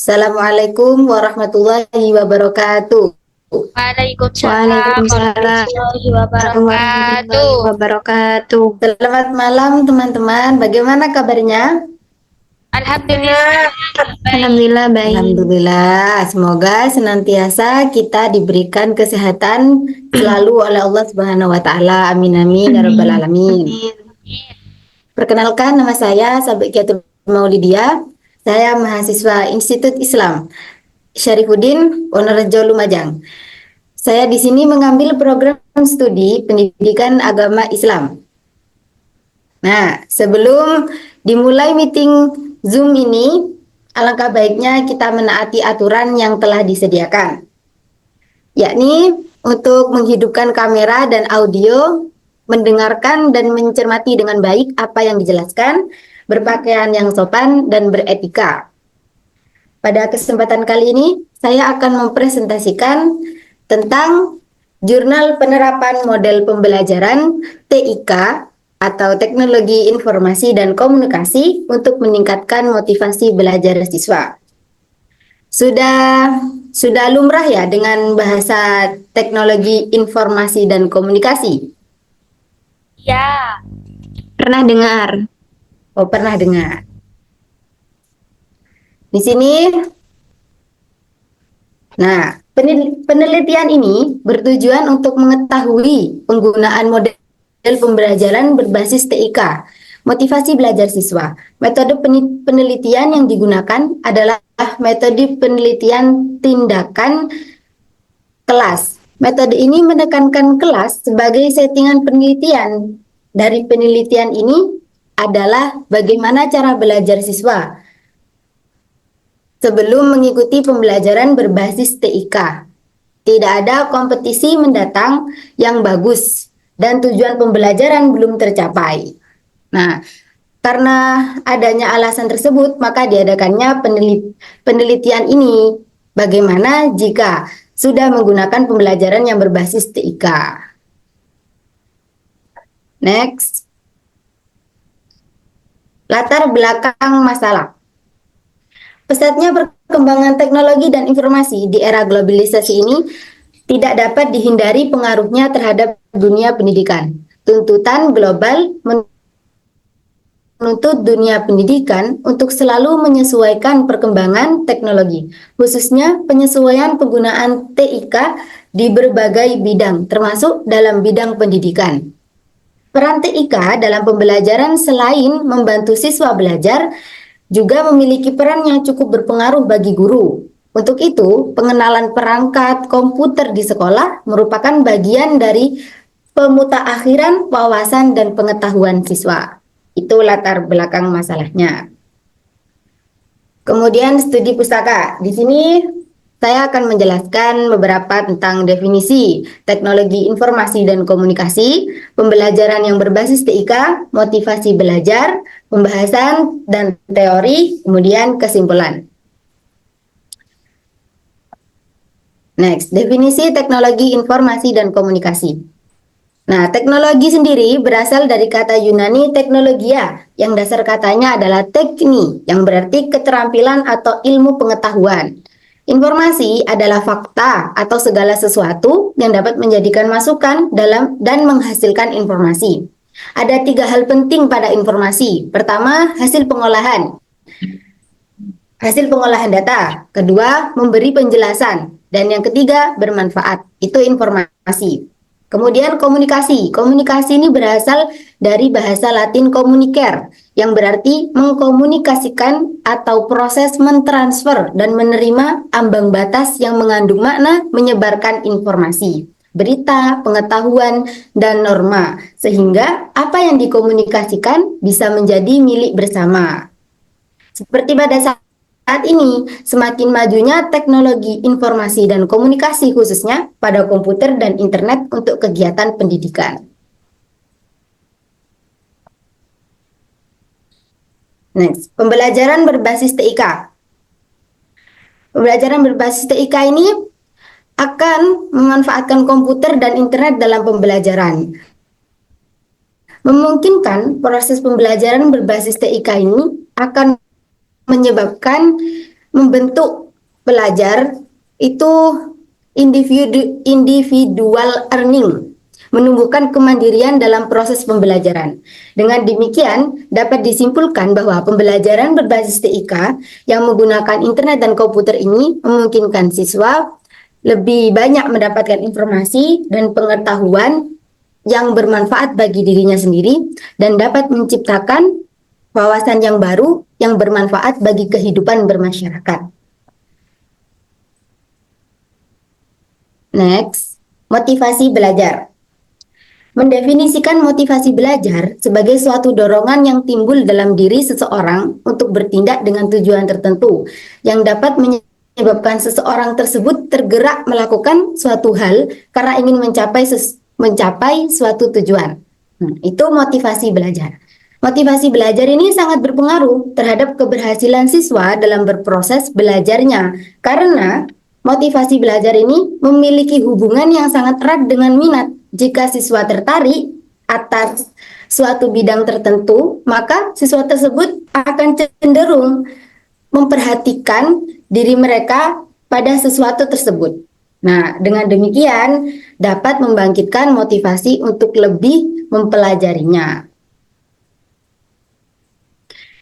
Assalamualaikum warahmatullahi wabarakatuh. Waalaikumsalam Waalaikumsalam warahmatullahi wabarakatuh. warahmatullahi wabarakatuh. Selamat malam teman-teman. Bagaimana kabarnya? Alhamdulillah baik. Alhamdulillah baik. Alhamdulillah. Semoga senantiasa kita diberikan kesehatan selalu oleh Allah Subhanahu wa taala. Amin amin ya rabbal Amin. alamin. Amin. Perkenalkan, nama saya Sabiqiatul Maulidia. Saya mahasiswa Institut Islam Syarifuddin Wonorejo Lumajang. Saya di sini mengambil program studi pendidikan agama Islam. Nah, sebelum dimulai meeting Zoom ini, alangkah baiknya kita menaati aturan yang telah disediakan, yakni untuk menghidupkan kamera dan audio, mendengarkan dan mencermati dengan baik apa yang dijelaskan, berpakaian yang sopan dan beretika. Pada kesempatan kali ini, saya akan mempresentasikan tentang Jurnal Penerapan Model Pembelajaran TIK atau Teknologi Informasi dan Komunikasi untuk meningkatkan motivasi belajar siswa. Sudah lumrah ya dengan bahasa teknologi informasi dan komunikasi? Ya, Pernah dengar? Oh, pernah dengar. Di sini, nah, penelitian ini bertujuan untuk mengetahui penggunaan model pembelajaran berbasis TIK, motivasi belajar siswa. Metode penelitian yang digunakan adalah metode penelitian tindakan kelas. Metode ini menekankan kelas sebagai settingan penelitian. Dari penelitian ini adalah bagaimana cara belajar siswa sebelum mengikuti pembelajaran berbasis TIK. Tidak ada kompetisi mendatang yang bagus dan tujuan pembelajaran belum tercapai. Nah, karena adanya alasan tersebut, maka diadakannya penelitian ini. Bagaimana jika sudah menggunakan pembelajaran yang berbasis TIK? Next. Latar belakang masalah. Pesatnya perkembangan teknologi dan informasi di era globalisasi ini tidak dapat dihindari pengaruhnya terhadap dunia pendidikan. Tuntutan global menuntut dunia pendidikan untuk selalu menyesuaikan perkembangan teknologi, khususnya penyesuaian penggunaan TIK di berbagai bidang, termasuk dalam bidang pendidikan. Peran TIK dalam pembelajaran selain membantu siswa belajar, juga memiliki peran yang cukup berpengaruh bagi guru. Untuk itu, pengenalan perangkat komputer di sekolah merupakan bagian dari pemutakhiran wawasan dan pengetahuan siswa. Itu latar belakang masalahnya. Kemudian studi pustaka. Di sini saya akan menjelaskan beberapa tentang definisi teknologi informasi dan komunikasi, pembelajaran yang berbasis TIK, motivasi belajar, pembahasan dan teori, kemudian kesimpulan. Next, definisi teknologi informasi dan komunikasi. Nah, teknologi sendiri berasal dari kata Yunani teknologia, yang dasar katanya adalah tekni, yang berarti keterampilan atau ilmu pengetahuan. Informasi adalah fakta atau segala sesuatu yang dapat menjadikan masukan dalam dan menghasilkan informasi. Ada 3 hal penting pada informasi. Pertama, hasil pengolahan data. Kedua, memberi penjelasan. Dan yang ketiga, bermanfaat. Itu informasi. Kemudian komunikasi. Komunikasi ini berasal dari bahasa Latin communicare, yang berarti mengkomunikasikan atau proses mentransfer dan menerima ambang batas yang mengandung makna menyebarkan informasi, berita, pengetahuan, dan norma, sehingga apa yang dikomunikasikan bisa menjadi milik bersama. Seperti pada saat ini, semakin majunya teknologi informasi dan komunikasi khususnya pada komputer dan internet untuk kegiatan pendidikan. Next, pembelajaran berbasis TIK. Pembelajaran berbasis TIK ini akan memanfaatkan komputer dan internet dalam pembelajaran. Memungkinkan proses pembelajaran berbasis TIK ini akan menyebabkan membentuk pelajar itu individual earning, menumbuhkan kemandirian dalam proses pembelajaran. Dengan demikian, dapat disimpulkan bahwa pembelajaran berbasis TIK yang menggunakan internet dan komputer ini memungkinkan siswa lebih banyak mendapatkan informasi dan pengetahuan yang bermanfaat bagi dirinya sendiri dan dapat menciptakan wawasan yang baru yang bermanfaat bagi kehidupan bermasyarakat. Next, motivasi belajar. Mendefinisikan motivasi belajar sebagai suatu dorongan yang timbul dalam diri seseorang untuk bertindak dengan tujuan tertentu yang dapat menyebabkan seseorang tersebut tergerak melakukan suatu hal karena ingin mencapai suatu tujuan. Itu motivasi belajar. Motivasi belajar ini sangat berpengaruh terhadap keberhasilan siswa dalam berproses belajarnya karena motivasi belajar ini memiliki hubungan yang sangat erat dengan minat. Jika siswa tertarik atas suatu bidang tertentu, maka siswa tersebut akan cenderung memperhatikan diri mereka pada sesuatu tersebut. Nah, dengan demikian dapat membangkitkan motivasi untuk lebih mempelajarinya.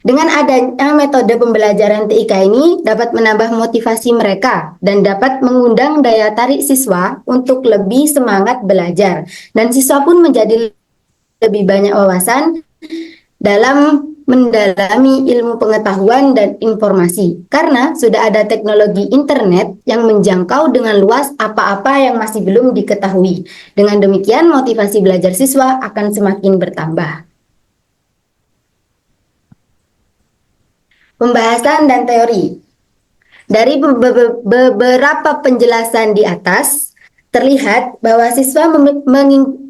Dengan adanya metode pembelajaran TIK ini dapat menambah motivasi mereka dan dapat mengundang daya tarik siswa untuk lebih semangat belajar. Dan siswa pun menjadi lebih banyak wawasan dalam mendalami ilmu pengetahuan dan informasi. Karena sudah ada teknologi internet yang menjangkau dengan luas apa-apa yang masih belum diketahui. Dengan demikian motivasi belajar siswa akan semakin bertambah. Pembahasan dan teori. Dari beberapa penjelasan di atas, terlihat bahwa siswa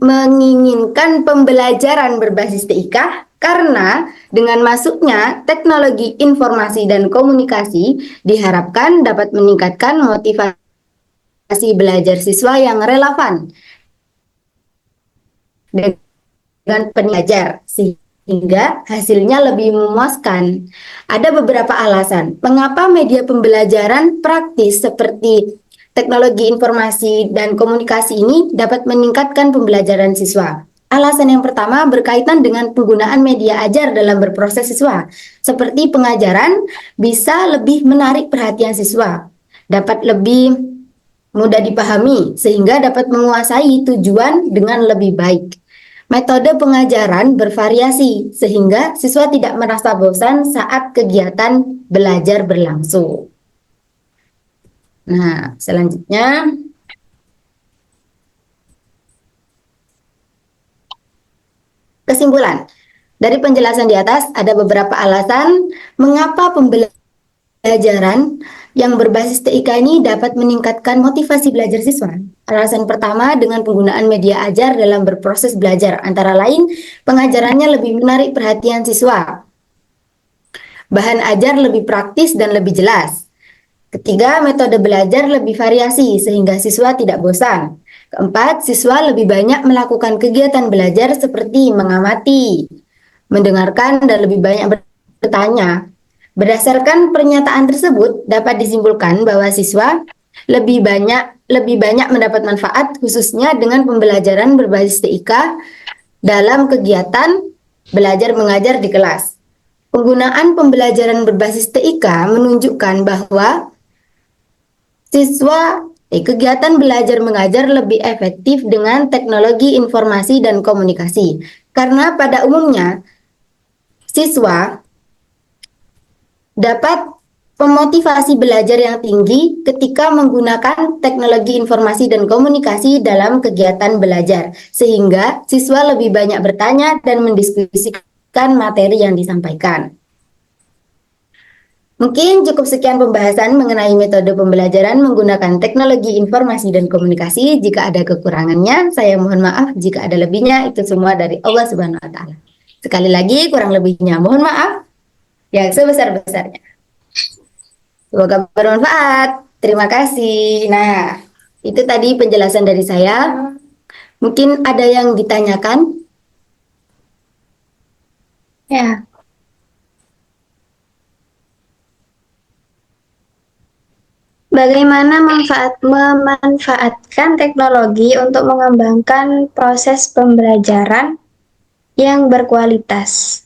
menginginkan pembelajaran berbasis TIK karena dengan masuknya teknologi informasi dan komunikasi diharapkan dapat meningkatkan motivasi belajar siswa yang relevan dengan pelajar sehingga hasilnya lebih memuaskan. Ada beberapa alasan mengapa media pembelajaran praktis seperti teknologi informasi dan komunikasi ini dapat meningkatkan pembelajaran siswa. Alasan yang pertama berkaitan dengan penggunaan media ajar dalam berproses siswa. Seperti pengajaran bisa lebih menarik perhatian siswa, dapat lebih mudah dipahami sehingga dapat menguasai tujuan dengan lebih baik. Metode pengajaran bervariasi sehingga siswa tidak merasa bosan saat kegiatan belajar berlangsung. Nah, selanjutnya kesimpulan. Dari penjelasan di atas ada beberapa alasan mengapa pembelajaran yang berbasis TIK ini dapat meningkatkan motivasi belajar siswa. Alasan pertama dengan penggunaan media ajar dalam berproses belajar, antara lain pengajarannya lebih menarik perhatian siswa. Bahan ajar lebih praktis dan lebih jelas. Ketiga, metode belajar lebih variasi sehingga siswa tidak bosan. Keempat, siswa lebih banyak melakukan kegiatan belajar seperti mengamati, mendengarkan, dan lebih banyak bertanya. Berdasarkan pernyataan tersebut, dapat disimpulkan bahwa siswa lebih banyak mendapat manfaat khususnya dengan pembelajaran berbasis TIK dalam kegiatan belajar mengajar di kelas. Penggunaan pembelajaran berbasis TIK menunjukkan bahwa kegiatan belajar mengajar lebih efektif dengan teknologi informasi dan komunikasi. Karena pada umumnya siswa dapat memotivasi belajar yang tinggi ketika menggunakan teknologi informasi dan komunikasi dalam kegiatan belajar, sehingga siswa lebih banyak bertanya dan mendiskusikan materi yang disampaikan. Mungkin cukup sekian pembahasan mengenai metode pembelajaran menggunakan teknologi informasi dan komunikasi. Jika ada kekurangannya, saya mohon maaf. Jika ada lebihnya, itu semua dari Allah Subhanahu wa Ta'ala. Sekali lagi, kurang lebihnya mohon maaf yang sebesar-besarnya. Semoga bermanfaat. Terima kasih. Nah, itu tadi penjelasan dari saya. Mungkin ada yang ditanyakan? Ya, Bagaimana memanfaatkan teknologi untuk mengembangkan proses pembelajaran yang berkualitas?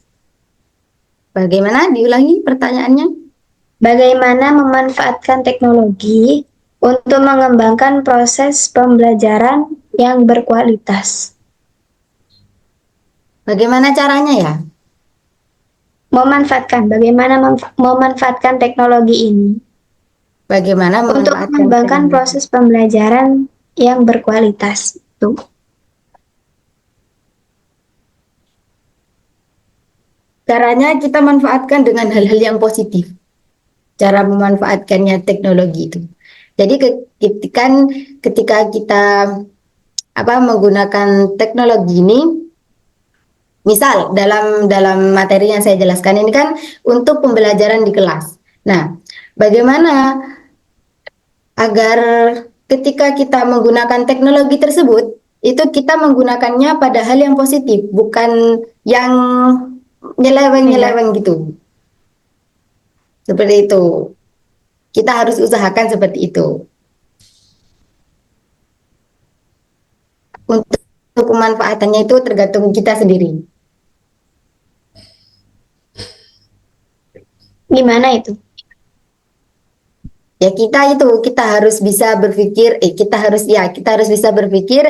Bagaimana? Diulangi pertanyaannya. Bagaimana memanfaatkan teknologi untuk mengembangkan proses pembelajaran yang berkualitas? Bagaimana caranya ya? Bagaimana memanfaatkan teknologi ini Bagaimana untuk memanfaatkan mengembangkan teknologi? proses pembelajaran yang berkualitas itu. Caranya kita manfaatkan dengan hal-hal yang positif. Cara memanfaatkannya teknologi itu. Jadi ketika kita menggunakan teknologi ini, misal dalam dalam materi yang saya jelaskan ini kan untuk pembelajaran di kelas. Nah, bagaimana agar ketika kita menggunakan teknologi tersebut itu kita menggunakannya pada hal yang positif, bukan yang nyeleweng-nyeleweng gitu. Seperti itu. Kita harus usahakan seperti itu. Untuk pemanfaatannya itu tergantung kita sendiri. Gimana itu? Ya kita harus bisa berpikir, kita harus bisa berpikir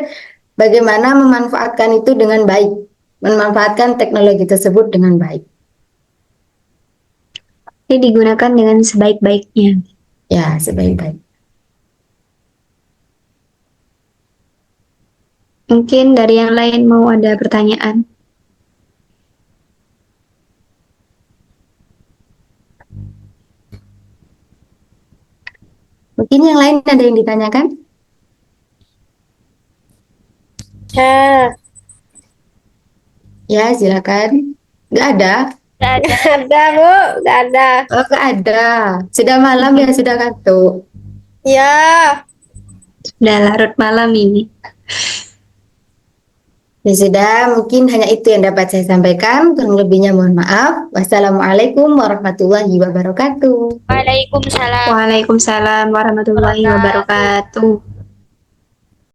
bagaimana memanfaatkan itu dengan baik, memanfaatkan teknologi tersebut dengan baik. Ini digunakan dengan sebaik-baiknya. Ya, sebaik-baik. Mungkin dari yang lain mau ada pertanyaan. Mungkin yang lain ada yang ditanyakan? Ya. Ya, silakan. Nggak ada? Nggak ada. Ada, Bu. Nggak ada. Oh, nggak ada. Sudah malam ya, sudah kantuk. Ya. Sudah larut malam ini. Ya sudah, mungkin hanya itu yang dapat saya sampaikan. Kurang lebihnya mohon maaf. Wassalamualaikum warahmatullahi wabarakatuh. Waalaikumsalam. Waalaikumsalam warahmatullahi wabarakatuh.